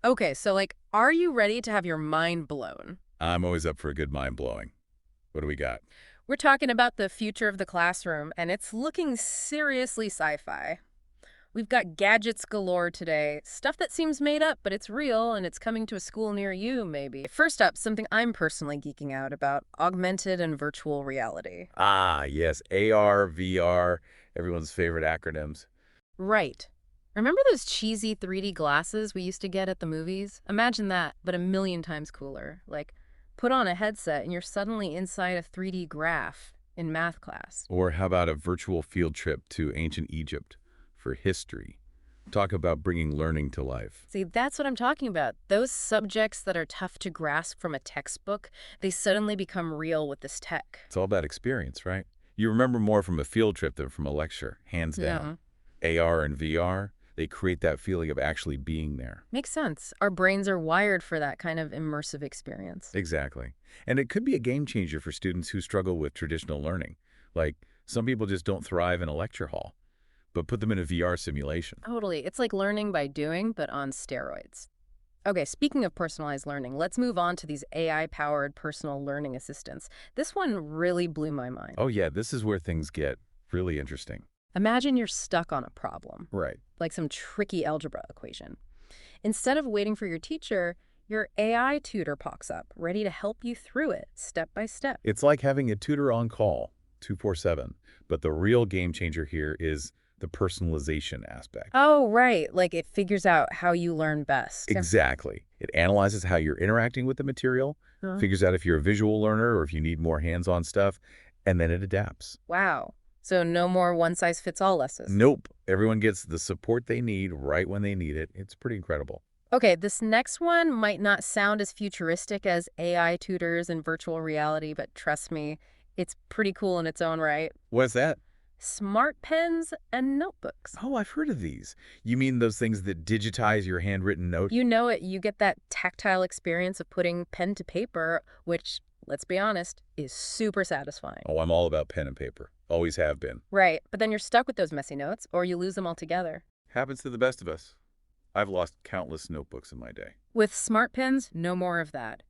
Okay, so are you ready to have your mind blown? I'm always up for a good mind blowing. What do we got? We're talking about the future of the classroom, and it's looking seriously sci-fi. We've got gadgets galore today, stuff that seems made up, but it's real, and it's coming to a school near you, maybe. First up, something I'm personally geeking out about, augmented and virtual reality. Ah, yes, AR, VR, everyone's favorite acronyms. Right. Remember those cheesy 3D glasses we used to get at the movies? Imagine that, but a million times cooler. Put on a headset and you're suddenly inside a 3D graph in math class. Or how about a virtual field trip to ancient Egypt for history? Talk about bringing learning to life. See, that's what I'm talking about. Those subjects that are tough to grasp from a textbook, they suddenly become real with this tech. It's all about experience, right? You remember more from a field trip than from a lecture, hands down. AR and VR, they create that feeling of actually being there. Makes sense. Our brains are wired for that kind of immersive experience. Exactly. And it could be a game changer for students who struggle with traditional learning. Like, some people just don't thrive in a lecture hall, but put them in a VR simulation. Totally. It's like learning by doing, but on steroids. Okay, speaking of personalized learning, let's move on to these AI-powered personal learning assistants. This one really blew my mind. Oh yeah, this is where things get really interesting. Imagine you're stuck on a problem, Right. like some tricky algebra equation. Instead of waiting for your teacher, your AI tutor pops up, ready to help you through it step by step. It's like having a tutor on call, 24/7. But the real game changer here is the personalization aspect. Oh, right. Like it figures out how you learn best. Exactly. It analyzes how you're interacting with the material, Huh? figures out if you're a visual learner or if you need more hands-on stuff, and then it adapts. Wow. So no more one-size-fits-all lessons. Nope. Everyone gets the support they need right when they need it. It's pretty incredible. Okay, this next one might not sound as futuristic as AI tutors and virtual reality, but trust me, it's pretty cool in its own right. What's that? Smart pens and notebooks. Oh, I've heard of these. You mean those things that digitize your handwritten notes? You know it, you get that tactile experience of putting pen to paper, which, let's be honest, is super satisfying. Oh, I'm all about pen and paper. Always have been. Right, but then you're stuck with those messy notes, or you lose them altogether. Happens to the best of us. I've lost countless notebooks in my day. With smart pens, no more of that.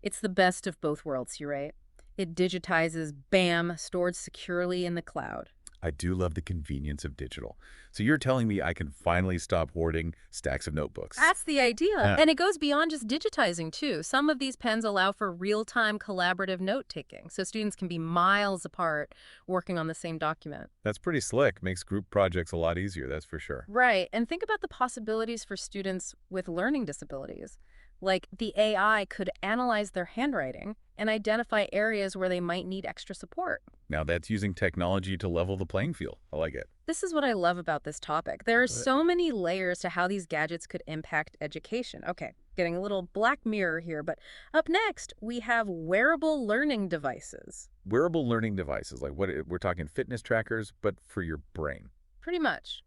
It's the best of both worlds, you right? It digitizes, bam, stored securely in the cloud. I do love the convenience of digital. So you're telling me I can finally stop hoarding stacks of notebooks? That's the idea. Uh, And it goes beyond just digitizing, too. Some of these pens allow for real-time collaborative note-taking, so students can be miles apart working on the same document. That's pretty slick. Makes group projects a lot easier, that's for sure. Right, and think about the possibilities for students with learning disabilities. Like the AI could analyze their handwriting and identify areas where they might need extra support. Now that's using technology to level the playing field. I like it. This is what I love about this topic. There are so many layers to how these gadgets could impact education. Okay, getting a little Black Mirror here, but up next, we have wearable learning devices. Wearable learning devices, like what we're talking fitness trackers, but for your brain. Pretty much.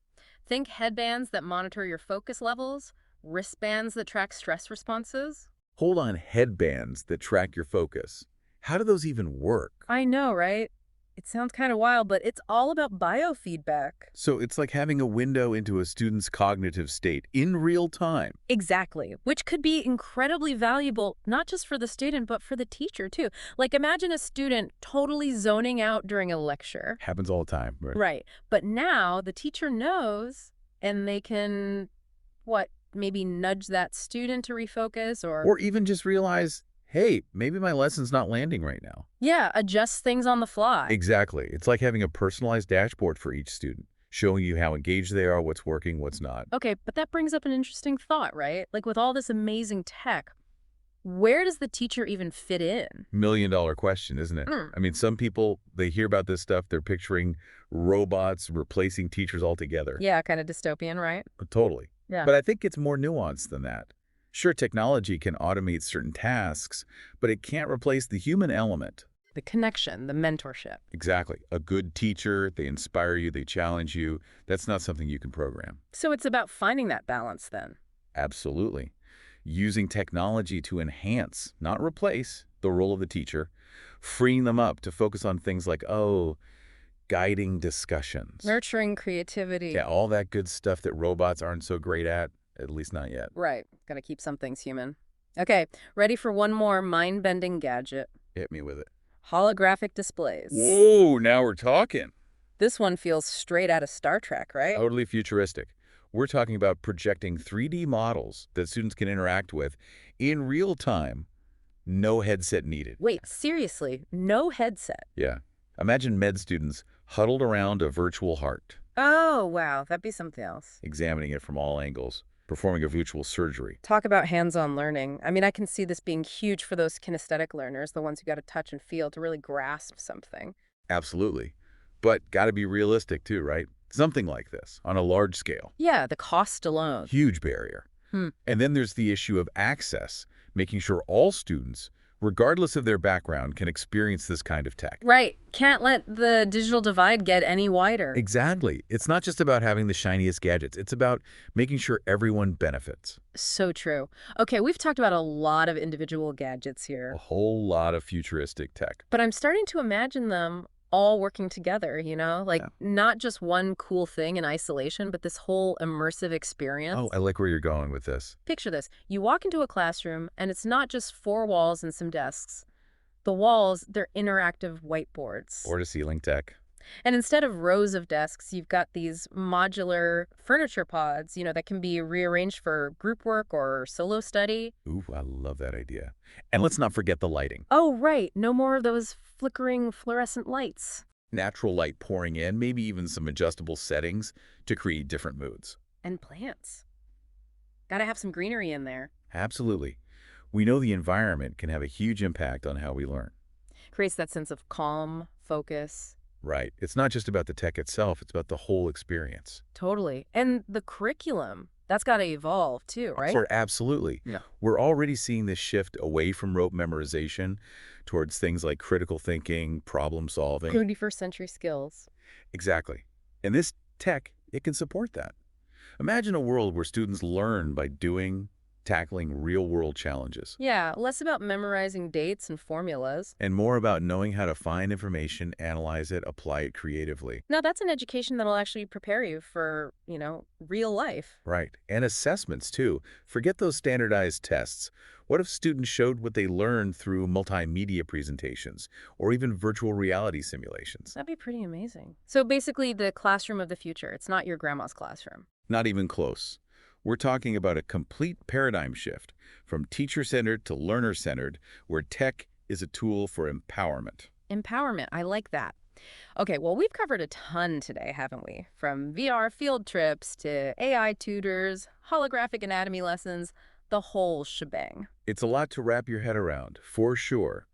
Think headbands that monitor your focus levels, wristbands that track stress responses. Hold on, headbands that track your focus. How do those even work? I know, right? It sounds kind of wild, but it's all about biofeedback. So it's like having a window into a student's cognitive state in real time. Exactly, which could be incredibly valuable, not just for the student, but for the teacher, too. Like, imagine a student totally zoning out during a lecture. Happens all the time, right? Right. But now the teacher knows, and they can, maybe nudge that student to refocus Or even just realize, hey, maybe my lesson's not landing right now. yeah, adjust things on the fly. Exactly. It's like having a personalized dashboard for each student, showing you how engaged they are, what's working, what's not. Okay, but that brings up an interesting thought, right? Like, with all this amazing tech, where does the teacher even fit in? $1 million question, isn't it? Mm. I mean, some people, they hear about this stuff, they're picturing robots replacing teachers altogether. Yeah, kind of dystopian, right? Totally. Yeah. But I think it's more nuanced than that. Sure, technology can automate certain tasks, but it can't replace the human element. The connection, the mentorship. Exactly. A good teacher, they inspire you, they challenge you. That's not something you can program. So it's about finding that balance then. Absolutely. Using technology to enhance, not replace, the role of the teacher, freeing them up to focus on things like, guiding discussions. Nurturing creativity. Yeah, all that good stuff that robots aren't so great at. At least not yet. Right. Gotta keep some things human. Okay, ready for one more mind-bending gadget. Hit me with it. Holographic displays. Whoa, now we're talking. This one feels straight out of Star Trek, right? Totally futuristic. We're talking about projecting 3D models that students can interact with in real time, no headset needed. Wait, seriously, no headset? Yeah. Imagine med students huddled around a virtual heart, Oh, wow, that'd be something else. examining it from all angles, performing a virtual surgery. Talk about hands-on learning. I mean, I can see this being huge for those kinesthetic learners, the ones who got to touch and feel to really grasp something. Absolutely. But got to be realistic too, right? Something like this, on a large scale. Yeah, the cost alone. Huge barrier. Hmm. And then there's the issue of access, making sure all students, regardless of their background, can experience this kind of tech. Right. Can't let the digital divide get any wider. Exactly. It's not just about having the shiniest gadgets. It's about making sure everyone benefits. So true. Okay, we've talked about a lot of individual gadgets A here, whole lot of futuristic tech. but I'm starting to imagine them all working together, like Yeah. not just one cool thing in isolation, but this whole immersive experience. Oh, I like where you're going with this. Picture this. You walk into a classroom, and it's not just four walls and some desks. The walls, they're interactive whiteboards. Floor-to-ceiling tech. And instead of rows of desks, you've got these modular furniture pods, that can be rearranged for group work or solo study. Ooh, I love that idea. And let's not forget the lighting. Oh, right. No more of those flickering fluorescent lights. Natural light pouring in, maybe even some adjustable settings to create different moods. And plants. Gotta have some greenery in there. Absolutely. We know the environment can have a huge impact on how we learn. Creates that sense of calm, focus. Right. It's not just about the tech itself, it's about the whole experience. Totally. And the curriculum, that's gotta evolve too, right? Absolutely. Yeah. We're already seeing this shift away from rote memorization towards things like critical thinking, problem solving. 21st century skills. Exactly. And this tech, it can support that. Imagine a world where students learn by doing, tackling real-world challenges, Yeah, less about memorizing dates and formulas. and more about knowing how to find information, analyze it, apply it creatively. Now, that's an education that'll actually prepare you for, real life. Right. And assessments, too. Forget those standardized tests. What if students showed what they learned through multimedia presentations or even virtual reality simulations? That'd be pretty amazing. So basically, the classroom of the future. It's not your grandma's classroom. Not even close. We're talking about a complete paradigm shift from teacher-centered to learner-centered, where tech is a tool for empowerment. Empowerment. I like that. Okay, well, we've covered a ton today, haven't we? From VR field trips to AI tutors, holographic anatomy lessons, the whole shebang. It's a lot to wrap your head around, for sure.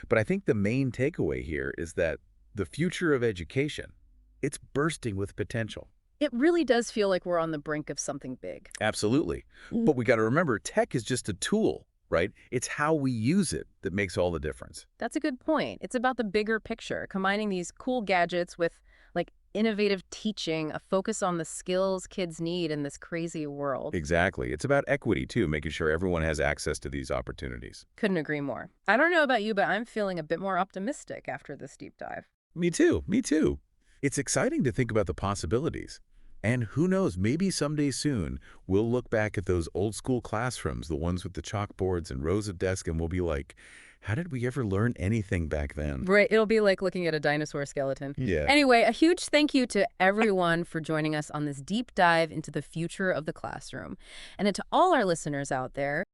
But I think the main takeaway here is that the future of education, it's bursting with potential. It really does feel like we're on the brink of something big. Absolutely. But we got to remember, tech is just a tool, right? It's how we use it that makes all the difference. That's a good point. It's about the bigger picture, combining these cool gadgets with innovative teaching, a focus on the skills kids need in this crazy world. Exactly. It's about equity, too, making sure everyone has access to these opportunities. Couldn't agree more. I don't know about you, but I'm feeling a bit more optimistic after this deep dive. Me too. Me too. It's exciting to think about the possibilities. And who knows, maybe someday soon, we'll look back at those old school classrooms, the ones with the chalkboards and rows of desks, and we'll be like, how did we ever learn anything back then? Right, it'll be like looking at a dinosaur skeleton. Yeah. Anyway, a huge thank you to everyone for joining us on this deep dive into the future of the classroom. And to all our listeners out there,